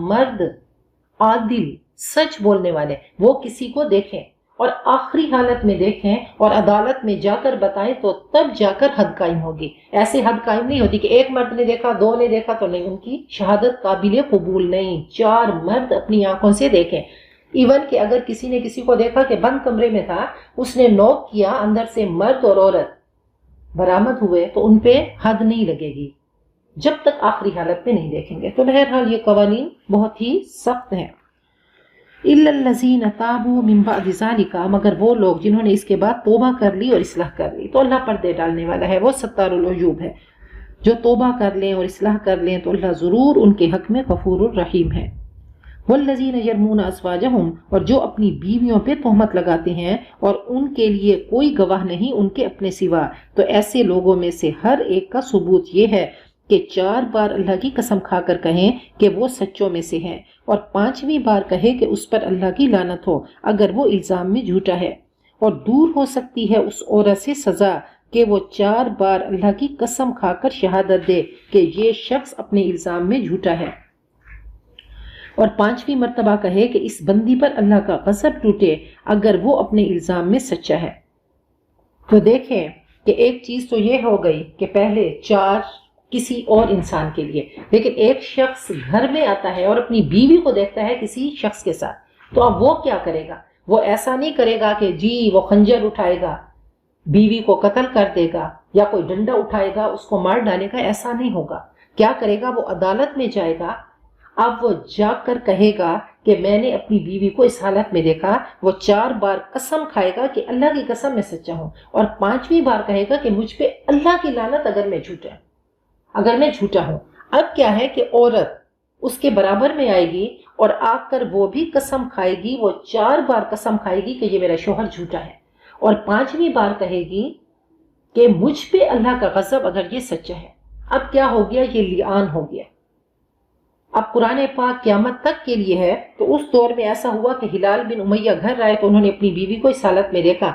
مرد عادل سچ بولنے والے وہ کسی کو دیکھیں اور آخری حالت میں دیکھیں اور عدالت میں جا کر بتائیں تو تب جا کر حد قائم ہوگی. ایسے حد قائم نہیں ہوتی کہ ایک مرد نے دیکھا 2 نے دیکھا تو نہیں. ان کی شہادت قابل قبول نہیں. 4 مرد اپنی آنکھوں سے دیکھیں. ایون کہ اگر کسی نے کسی کو دیکھا کہ بند کمرے میں تھا، اس نے نوک کیا، اندر سے مرد اور عورت برآمد ہوئے تو ان پہ حد نہیں لگے گی جب تک آخری حالت میں نہیں دیکھیں گے. تو بہرحال یہ قوانین بہت ہی سخت ہیں. الا الذین تابوا من بعد ذلک. مگر وہ لوگ جنہوں نے اس کے بعد توبہ کر لی اور اصلاح کر لی. تو اللہ پردے ڈالنے والا ہے، وہ ستار العیوب ہے. جو توبہ کر لیں اور اصلاح کر لیں تو اللہ ضرور ان کے حق میں غفور الرحیم ہے. والذین یرمون ازواجہم. اور جو اپنی بیویوں پہ تہمت لگاتے ہیں اور ان کے لیے کوئی گواہ نہیں ان کے اپنے سوا، تو ایسے لوگوں میں سے ہر ایک کا ثبوت یہ ہے کہ 4 بار اللہ کی قسم کھا کر کہیں کہ وہ سچوں میں سے ہیں، اور 5ویں بار کہے کہ اس پر اللہ کی لعنت ہو اگر وہ الزام میں جھوٹا ہے. اور دور ہو سکتی ہے اس عورت سے سزا کہ وہ 4 بار اللہ کی قسم کھا کر شہادت دے کہ یہ شخص اپنے الزام میں جھوٹا ہے، اور 5ویں مرتبہ کہے کہ اس بندی پر اللہ کا غضب ٹوٹے اگر وہ اپنے الزام میں سچا ہے. تو دیکھیں کہ ایک چیز تو یہ ہو گئی کہ پہلے 4 کسی اور انسان کے لیے، لیکن ایک شخص گھر میں آتا ہے اور اپنی بیوی کو دیکھتا ہے کسی شخص کے ساتھ، تو اب وہ کیا کرے گا؟ وہ ایسا نہیں کرے گا کہ جی وہ خنجر اٹھائے گا بیوی کو قتل کر دے گا یا کوئی ڈنڈا اٹھائے گا اس کو مار ڈالے گا. ایسا نہیں ہوگا. کیا کرے گا؟ وہ عدالت میں جائے گا. اب وہ جا کر کہے گا کہ میں نے اپنی بیوی کو اس حالت میں دیکھا. وہ 4 بار قسم کھائے گا کہ اللہ کی قسم میں سچا ہوں، اور 5ویں بار کہے گا کہ مجھ پہ اللہ کی لعنت اگر میں جھوٹا ہوں. اب کیا ہے کہ عورت اس کے برابر میں آئے گی اور آ کر وہ بھی قسم کھائے گی. وہ 4 بار قسم کھائے گی کہ یہ میرا شوہر جھوٹا ہے، اور 5ویں بار کہے گی کہ مجھ پہ اللہ کا غضب اگر یہ سچا ہے. اب کیا ہو گیا؟ یہ لیان ہو گیا. اب قرآن پاک قیامت تک کے لیے ہے. تو اس دور میں ایسا ہوا کہ ہلال بن امیہ گھر آئے تو انہوں نے اپنی بیوی کو اس حالت میں دیکھا.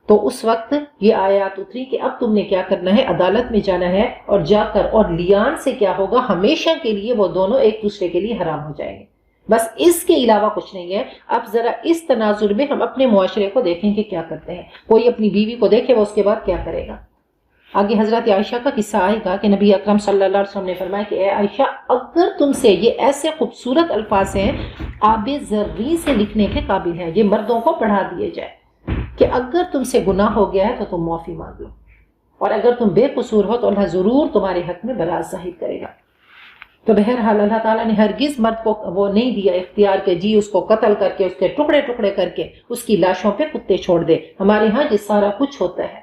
تو اس وقت یہ آیات اتری کہ اب تم نے کیا کرنا ہے؟ عدالت میں جانا ہے اور جا کر، اور لیان سے کیا ہوگا؟ ہمیشہ کے لیے وہ دونوں ایک دوسرے کے لیے حرام ہو جائیں گے. بس اس کے علاوہ کچھ نہیں ہے. اب ذرا اس تناظر میں ہم اپنے معاشرے کو دیکھیں کہ کیا کرتے ہیں. کوئی اپنی بیوی کو دیکھے وہ اس کے بعد کیا کرے گا. آگے حضرت عائشہ کا قصہ آئے گا کہ نبی اکرم صلی اللہ علیہ وسلم نے فرمایا کہ اے عائشہ، اگر تم سے یہ ایسے خوبصورت الفاظ ہیں آب زرعی سے لکھنے کے قابل ہیں، یہ مردوں کو پڑھا دیے جائے کہ اگر تم سے گناہ ہو گیا ہے تو تم معافی مانگ لو، اور اگر تم بے قصور ہو تو اللہ ضرور تمہارے حق میں برات ظاہر کرے گا. تو بہرحال اللہ تعالیٰ نے ہرگز مرد کو وہ نہیں دیا اختیار کہ جی اس کو قتل کر کے، اس کے ٹکڑے ٹکڑے کر کے اس کی لاشوں پہ کتے چھوڑ دے. ہمارے ہاں یہ سارا کچھ ہوتا ہے.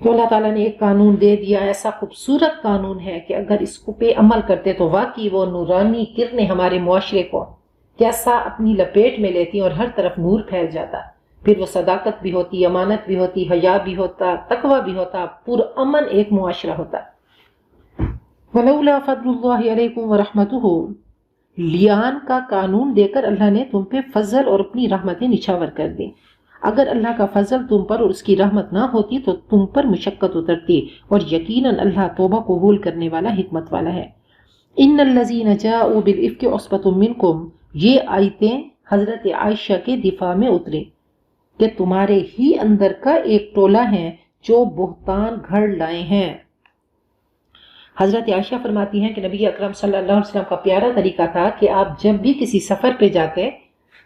تو اللہ تعالیٰ نے ایک قانون دے دیا، ایسا خوبصورت قانون ہے کہ اگر اس کو پہ عمل کرتے تو واقعی وہ نورانی کرنیں ہمارے معاشرے کو کیسا اپنی لپیٹ میں لیتی اور ہر طرف نور پھیل جاتا. پھر وہ صداقت بھی ہوتی، امانت بھی ہوتی، حیا بھی ہوتا، تقوی بھی ہوتا، پرامن ایک معاشرہ ہوتا. وَلَوْلَا فَضْلُ اللَّهِ عَلَيْكُمْ وَرَحْمَتُهُ، لیان کا قانون دے کر اللہ نے تم پہ فضل اور اپنی رحمتیں نچھاور کر دی. اگر اللہ کا فضل تم پر اور اس کی رحمت نہ ہوتی تو تم پر مشقت اترتی، اور یقیناً اللہ توبہ قبول کرنے والا، حکمت والا ہے. ان الذین جاءوا بالافک عصبۃ منکم، یہ آیتیں حضرت عائشہ کے دفاع میں اتری کہ تمہارے ہی اندر کا ایک ٹولہ ہے جو بہتان گھڑ لائے ہیں. حضرت عائشہ فرماتی ہیں کہ نبی اکرم صلی اللہ علیہ وسلم کا پیارا طریقہ تھا کہ آپ جب بھی کسی سفر پہ جاتے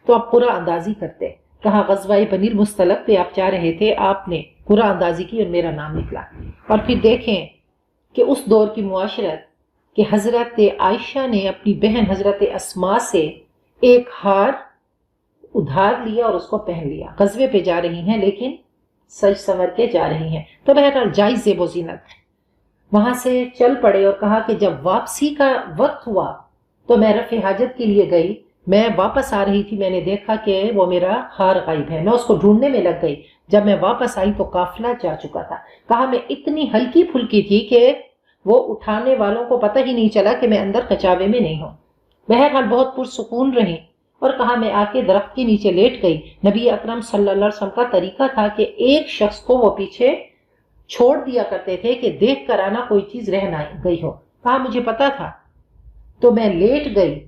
تو آپ قرعہ اندازی کرتے. کہا غزوہ بنی المصطلق پہ آپ جا رہے تھے، آپ نے قرعہ اندازی کی اور میرا نام نکلا. اور پھر دیکھیں کہ اس دور کی معاشرت کہ حضرت عائشہ نے اپنی بہن حضرت اسماء سے ایک ہار ادھار لیا اور اس کو پہن لیا. غزوے پہ جا رہی ہیں لیکن سج سنور کے جا رہی ہیں. تو بہرحال جائز زیب و زینت. وہاں سے چل پڑے اور کہا کہ جب واپسی کا وقت ہوا تو میں رفع حاجت کے لیے گئی. میں واپس آ رہی تھی، میں نے دیکھا کہ وہ میرا ہار غائب ہے. میں اس کو ڈھونڈنے میں لگ گئی. جب میں واپس آئی تو قافلہ جا چکا تھا. کہا میں اتنی ہلکی پھلکی تھی کہ وہ اٹھانے والوں کو پتہ ہی نہیں چلا کہ میں اندر کچاوے میں نہیں ہوں. بہرحال بہت پرسکون رہی اور کہا میں آ کے درخت کے نیچے لیٹ گئی. نبی اکرم صلی اللہ علیہ وسلم کا طریقہ تھا کہ ایک شخص کو وہ پیچھے چھوڑ دیا کرتے تھے کہ دیکھ کر آنا کوئی چیز رہ نہ گئی ہو. کہا مجھے پتا تھا تو میں لیٹ گئی،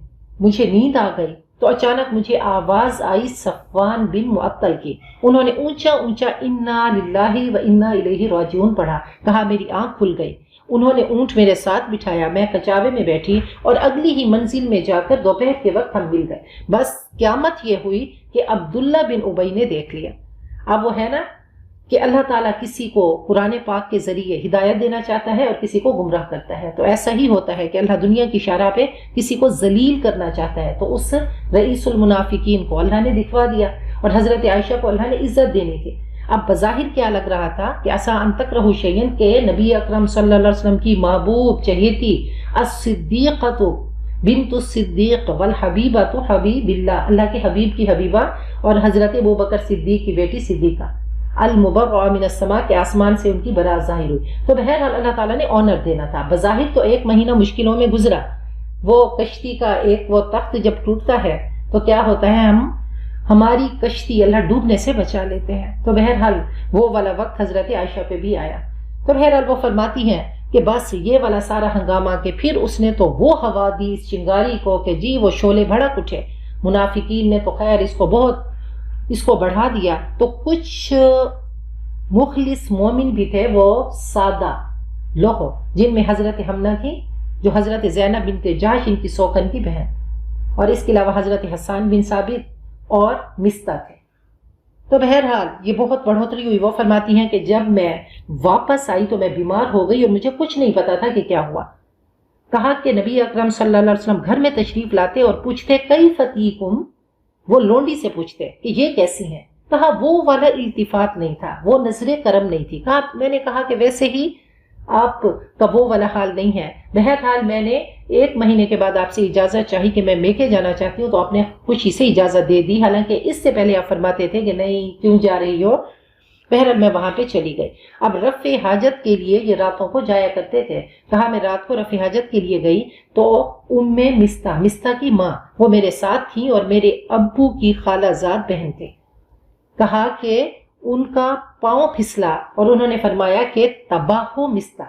مجھے نیند آ گئی تو اچانک مجھے آواز آئی صفوان بن معطل کی. انہوں نے اونچا اونچا انا للہ و انا الیہ راجعون پڑھا. کہا میری آنکھ کھل گئی. انہوں نے اونٹ میرے ساتھ بٹھایا، میں کچاوے میں بیٹھی اور اگلی ہی منزل میں جا کر دوپہر کے وقت ہم مل گئے. بس قیامت یہ ہوئی کہ عبداللہ بن ابی نے دیکھ لیا. اب وہ ہے نا کہ اللہ تعالیٰ کسی کو قرآن پاک کے ذریعے ہدایت دینا چاہتا ہے اور کسی کو گمراہ کرتا ہے. تو ایسا ہی ہوتا ہے کہ اللہ دنیا کی شرح پہ کسی کو ذلیل کرنا چاہتا ہے. تو اس رئیس المنافقین کو اللہ نے دکھوا دیا اور حضرت عائشہ کو اللہ نے عزت دینی تھی. اب بظاہر کیا لگ رہا تھا کہ عسیٰ ان تکرہوا شیئا کہ نبی اکرم صلی اللہ علیہ وسلم کی محبوب چہیتی الصدیقۃ بنت الصدیق والحبیبۃ حبیب اللہ، اللہ کے حبیب کی حبیبہ اور حضرت ابوبکر صدیق کی بیٹی صدیقہ، المبرأ من السماء کے آسمان سے ان کی برات ظاہر ہوئی. تو بہرحال اللہ تعالیٰ نے آنر دینا تھا. بظاہر تو ایک مہینہ مشکلوں میں گزرا. وہ کشتی کا ایک وہ تخت جب ٹوٹتا ہے تو کیا ہوتا ہے، ہماری کشتی اللہ ڈوبنے سے بچا لیتے ہیں. تو بہرحال وہ والا وقت حضرت عائشہ پہ بھی آیا. تو بہرحال وہ فرماتی ہیں کہ بس یہ والا سارا ہنگامہ کہ پھر اس نے تو وہ ہوا دی اس چنگاری کو کہ جی وہ شعلے بھڑک اٹھے. منافقین نے تو خیر اس کو بڑھا دیا. تو کچھ مخلص مومن بھی تھے، وہ سادہ لوگ جن میں حضرت حمنہ تھی جو حضرت زینب بنت جاش ان کی سوکن کی بہن، اور اس کے علاوہ حضرت حسان بن ثابت اور مستہ تھے. تو بہرحال یہ بہت بڑھوتری ہوئی. وہ فرماتی ہیں کہ جب میں واپس آئی تو میں بیمار ہو گئی اور مجھے کچھ نہیں پتا تھا کہ کیا ہوا. کہا کہ نبی اکرم صلی اللہ علیہ وسلم گھر میں تشریف لاتے اور پوچھتے کیف تیکم، وہ لونڈی سے پوچھتے کہ یہ کیسی ہیں. کہا وہ والا التفات نہیں تھا، وہ نظر کرم نہیں تھی. کہا میں نے کہا کہ ویسے ہی آپ کا وہ والا حال نہیں ہے. بہرحال میں نے 1 مہینے کے بعد آپ سے اجازت چاہی کہ میں میکے جانا چاہتی ہوں، تو آپ نے خوشی سے اجازت دے دی. حالانکہ اس سے پہلے آپ فرماتے تھے کہ نہیں کیوں جا رہی ہو. بہرحال میں وہاں پہ چلی گئی۔ اب رفع حاجت کے لیے یہ راتوں کو جایا کرتے تھے۔ کہا میں رات کو رفع حاجت کے لیے گئی تو مستہ کی ماں وہ میرے ساتھ تھی اور میرے ابو کی خالہ زاد بہن تھے۔ کہا کہ ان کا پاؤں پھسلا اور انہوں نے فرمایا کہ تباہ ہو مستہ۔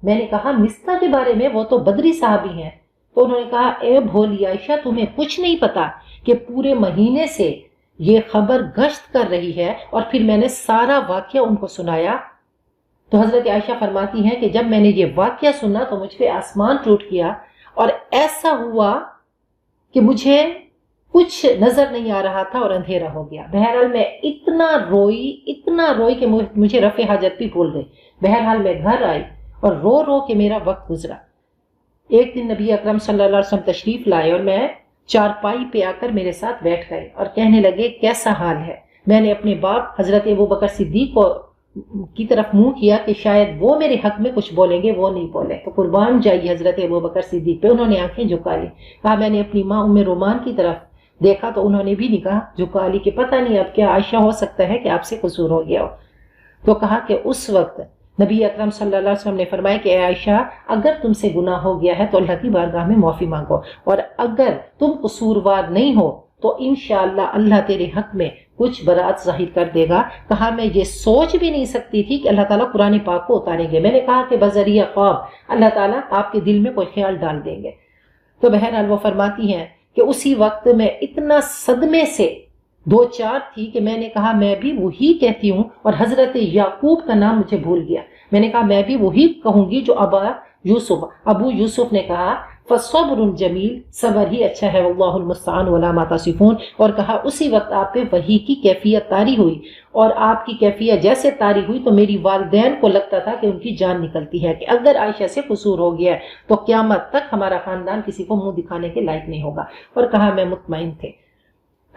میں نے کہا مستہ کے بارے میں، وہ تو بدری صحابی ہیں۔ تو انہوں نے کہا اے بھولی عائشہ، تمہیں کچھ نہیں پتا کہ پورے مہینے سے یہ خبر گشت کر رہی ہے۔ اور پھر میں نے سارا واقعہ ان کو سنایا۔ تو حضرت عائشہ فرماتی ہیں کہ جب میں نے یہ واقعہ سنا تو مجھ پہ آسمان ٹوٹ گیا اور ایسا ہوا کہ مجھے کچھ نظر نہیں آ رہا تھا اور اندھیرا ہو گیا۔ بہرحال میں اتنا روئی کہ مجھے رفع حاجت بھی بھول گئی۔ بہرحال میں گھر آئی اور رو رو کے میرا وقت گزرا۔ ایک دن نبی اکرم صلی اللہ علیہ وسلم تشریف لائے اور میں چارپائی پہ آ کر میرے ساتھ بیٹھ گئے اور کہنے لگے کیسا حال ہے۔ میں نے اپنے باپ حضرت ابوبکر صدیق کی طرف منہ کیا کہ شاید وہ میرے حق میں کچھ بولیں گے، وہ نہیں بولے تو قربان جائیے حضرت ابوبکر صدیق پہ۔ انہوں نے آنکھیں جھکا لی۔ کہا میں نے اپنی ماں ام رومان کی طرف دیکھا تو انہوں نے بھی نگاہ جھکا لی کہ پتہ نہیں اب کیا عائشہ ہو سکتا ہے کہ آپ سے قصور ہو گیا ہو۔ تو کہا کہ اس وقت نبی اکرم صلی اللہ علیہ وسلم نے فرمایا کہ اے عائشہ، اگر تم سے گناہ ہو گیا ہے تو اللہ کی بارگاہ میں معافی مانگو، اور اگر تم قصوروار نہیں ہو تو انشاءاللہ اللہ تیرے حق میں کچھ برات ظاہر کر دے گا۔ کہا میں یہ سوچ بھی نہیں سکتی تھی کہ اللہ تعالیٰ قرآن پاک کو اتاریں گے۔ میں نے کہا کہ بذریعہ خواب اللہ تعالیٰ آپ کے دل میں کوئی خیال ڈال دیں گے۔ تو بہرحال وہ فرماتی ہیں کہ اسی وقت میں اتنا صدمے سے دو چار تھی کہ میں نے کہا میں بھی وہی کہتی ہوں، اور حضرت یعقوب کا نام مجھے بھول گیا۔ میں نے کہا میں بھی وہی کہوں گی جو ابو یوسف نے کہا، فصبر جمیل، صبر ہی اچھا ہے، واللہ المستعان ولا ما تصفون۔ اور کہا اسی وقت آپ پہ وحی کی کیفیت طاری ہوئی، اور آپ کی کیفیت جیسے طاری ہوئی تو میری والدین کو لگتا تھا کہ ان کی جان نکلتی ہے، کہ اگر عائشہ سے قصور ہو گیا ہے تو قیامت تک ہمارا خاندان کسی کو منہ دکھانے کے لائق نہیں ہوگا۔ اور کہا میں مطمئن تھے،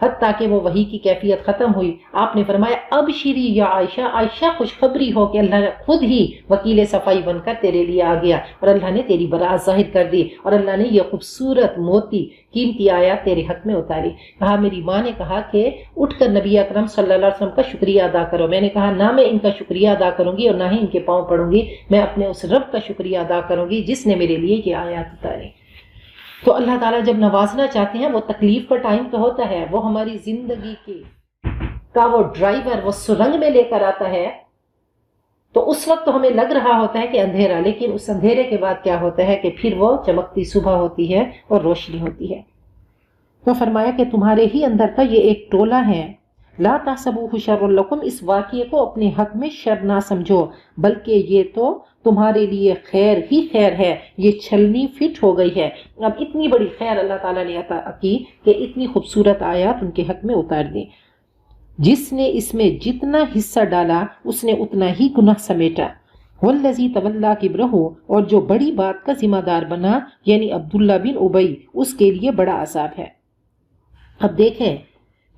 حتیٰ کہ وہ وحی کی کیفیت ختم ہوئی۔ آپ نے فرمایا اب شری یا عائشہ، عائشہ خوشخبری ہو کہ اللہ خود ہی وکیل صفائی بن کر تیرے لیے آ گیا اور اللہ نے تیری برات ظاہر کر دی، اور اللہ نے یہ خوبصورت موتی قیمتی آیات تیرے حق میں اتاری۔ کہا میری ماں نے کہا کہ اٹھ کر نبی اکرم صلی اللہ علیہ وسلم کا شکریہ ادا کرو۔ میں نے کہا نہ میں ان کا شکریہ ادا کروں گی اور نہ ہی ان کے پاؤں پڑوں گی، میں اپنے اس رب کا شکریہ ادا کروں گی جس نے میرے لیے یہ آیات اتاری۔ تو اللہ تعالیٰ جب نوازنا چاہتے ہیں، وہ تکلیف کا ٹائم تو ہوتا ہے، وہ ہماری زندگی کا وہ ڈرائیور وہ سرنگ میں لے کر آتا ہے، تو اس وقت تو ہمیں لگ رہا ہوتا ہے کہ اندھیرا، لیکن اس اندھیرے کے بعد کیا ہوتا ہے کہ پھر وہ چمکتی صبح ہوتی ہے اور روشنی ہوتی ہے۔ تو فرمایا کہ تمہارے ہی اندر کا یہ ایک ٹولہ ہے، لا تحسبوہ شر لکم، اس واقعے کو اپنے حق میں شر نہ سمجھو، بلکہ یہ تو تمہارے لیے خیر ہی خیر ہے، یہ چھلنی فٹ ہو گئی ہے۔ اب اتنی بڑی خیر اللہ تعالیٰ نے عطا کی کہ اتنی خوبصورت آیات ان کے حق میں اتار دی۔ جس نے اس میں جتنا حصہ ڈالا اس نے اتنا ہی گناہ سمیٹا۔ والذی تولی کبرہ، اور جو بڑی بات کا ذمہ دار بنا یعنی عبداللہ بن ابی، اس کے لیے بڑا عذاب ہے۔ اب دیکھیں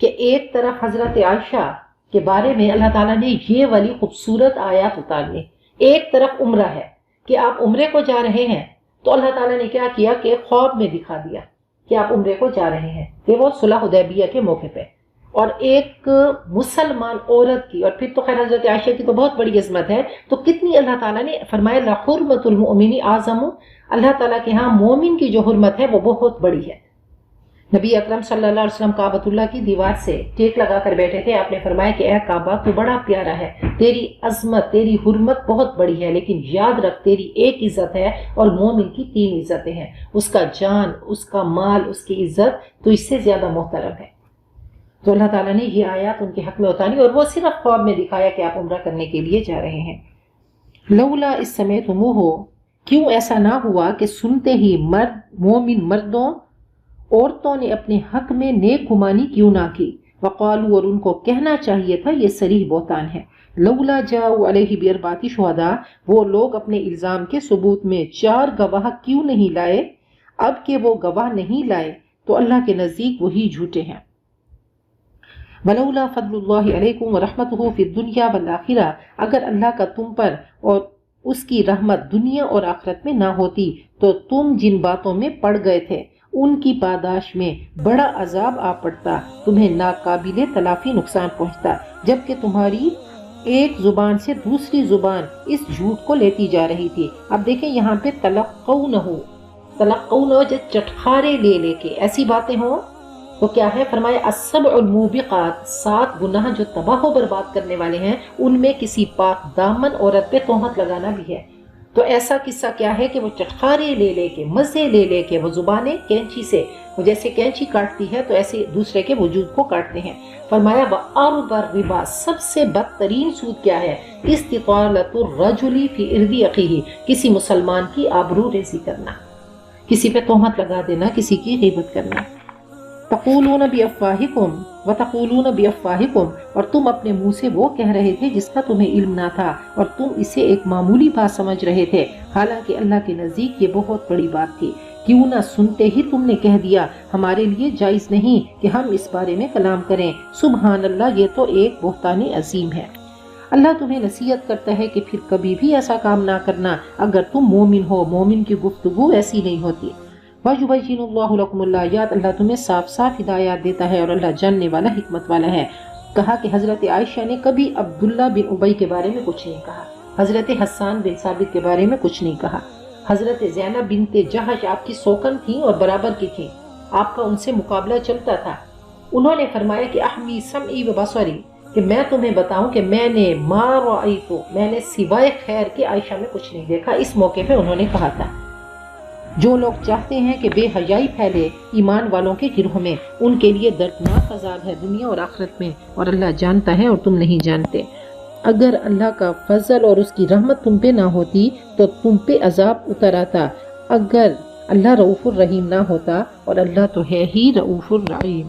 کہ ایک طرف حضرت عائشہ کے بارے میں اللہ تعالیٰ نے یہ والی خوبصورت آیات اتار لی، ایک طرف عمرہ ہے کہ آپ عمرے کو جا رہے ہیں، تو اللہ تعالیٰ نے کیا کیا کہ خواب میں دکھا دیا کہ آپ عمرے کو جا رہے ہیں، کہ وہ صلح حدیبیہ کے موقع پہ، اور ایک مسلمان عورت کی، اور پھر تو خیر حضرت عائشہ کی تو بہت بڑی عظمت ہے، تو کتنی اللہ تعالیٰ نے فرمایا لحرمت المؤمن اعظم، اللہ تعالیٰ کے ہاں مومن کی جو حرمت ہے وہ بہت بڑی ہے۔ نبی اکرم صلی اللہ علیہ وسلم کعبۃ اللہ کی دیوار سے ٹیک لگا کر بیٹھے تھے۔ آپ نے فرمایا کہ اے کعبہ تو بڑا پیارا ہے، تیری عظمت تیری حرمت بہت بڑی ہے، لیکن یاد رکھ تیری ایک عزت ہے اور مومن کی 3 عزتیں ہیں، اس کا جان، اس کا مال، اس کی عزت تو اس سے زیادہ محترم ہے۔ تو اللہ تعالیٰ نے یہ آیات ان کے حق میں اتاری، اور وہ صرف خواب میں دکھایا کہ آپ عمرہ کرنے کے لیے جا رہے ہیں۔ لولا اس سمیعتموہ، کیوں ایسا نہ ہوا کہ سنتے ہی مومن مردوں عورتوں نے اپنے حق میں نیک گمانی کیوں نہ کی، وقالو، اور ان کو کہنا چاہیے تھا یہ صریح بہتان ہے، لولا جاؤ علیہ باربعۃ شہداء، وہ لوگ اپنے الزام کے ثبوت میں 4 گواہ کیوں نہیں لائے، اب کہ وہ گواہ نہیں لائے تو اللہ کے نزدیک وہی جھوٹے ہیں۔ ولولا فضل اللہ علیکم ورحمتہ فی الدنیا والآخرہ، اگر اللہ کا تم پر اور اس کی رحمت دنیا اور آخرت میں نہ ہوتی تو تم جن باتوں میں پڑ گئے تھے ان کی پاداش میں بڑا عذاب آ پڑتا، تمہیں ناقابل تلافی نقصان پہنچتا، جبکہ تمہاری ایک زبان سے دوسری زبان اس جھوٹ کو لیتی جا رہی تھی۔ اب دیکھیں یہاں پہ تلقونہ جو چٹخارے لے لے کے ایسی باتیں ہوں تو کیا ہے، فرمایا السبع الموبقات، 7 گناہ جو تباہ و برباد کرنے والے ہیں، ان میں کسی پاک دامن عورت پہ تہمت لگانا بھی ہے۔ تو ایسا قصہ کیا ہے کہ وہ چٹخارے لے لے کے، مزے لے لے کے، وہ زبانیں کینچی سے، وہ جیسے کینچی کاٹتی ہے تو ایسے دوسرے کے وجود کو کاٹتے ہیں۔ فرمایا وَأَرْضَ الرِّبَا، سب سے بدترین سود کیا ہے، استطالۃ الرجل فی ارض اخیہ، کسی مسلمان کی آبرو ریزی کرنا، کسی پہ تہمت لگا دینا، کسی کی غیبت کرنا۔ تقولون بافواہکم وتقولون بافواہکم، اور تم اپنے منہ سے وہ کہہ رہے تھے جس کا تمہیں علم نہ تھا، اور تم اسے ایک معمولی بات سمجھ رہے تھے، حالانکہ اللہ کے نزدیک یہ بہت بڑی بات تھی۔ کیوں نہ سنتے ہی تم نے کہہ دیا ہمارے لیے جائز نہیں کہ ہم اس بارے میں کلام کریں، سبحان اللہ، یہ تو ایک بہتان عظیم ہے۔ اللہ تمہیں نصیحت کرتا ہے کہ پھر کبھی بھی ایسا کام نہ کرنا اگر تم مومن ہو، مومن کی گفتگو ایسی نہیں ہوتی۔ وَيُبَيِّنُ اللَّهُ لَكُمُ الْآيَاتِ، اللہ تمہیں صاف صاف ہدایات دیتا ہے اور اللہ جاننے والا، حکمت والا ہے۔ کہا کہ حضرت عائشہ نے کبھی عبداللہ بن ابی کے بارے میں کچھ نہیں کہا، حضرت حسان بن ثابت کے بارے میں کچھ نہیں کہا، حضرت زینب بنت جہش آپ کی سوکن تھیں اور برابر کی تھیں، آپ کا ان سے مقابلہ چلتا تھا۔ انہوں نے فرمایا کہ احمی سمعی و بصری، کہ میں تمہیں بتاؤں کہ میں نے ما رأیتو، میں نے سوائے خیر کے عائشہ میں کچھ نہیں دیکھا۔ اس موقع پہ انہوں نے کہا تھا جو لوگ چاہتے ہیں کہ بے حیائی پھیلے ایمان والوں کے گروہ میں، ان کے لیے دردناک عذاب ہے دنیا اور آخرت میں، اور اللہ جانتا ہے اور تم نہیں جانتے۔ اگر اللہ کا فضل اور اس کی رحمت تم پہ نہ ہوتی تو تم پہ عذاب اتر آتا، اگر اللہ رؤوف الرحیم نہ ہوتا، اور اللہ تو ہے ہی رؤوف الرحیم۔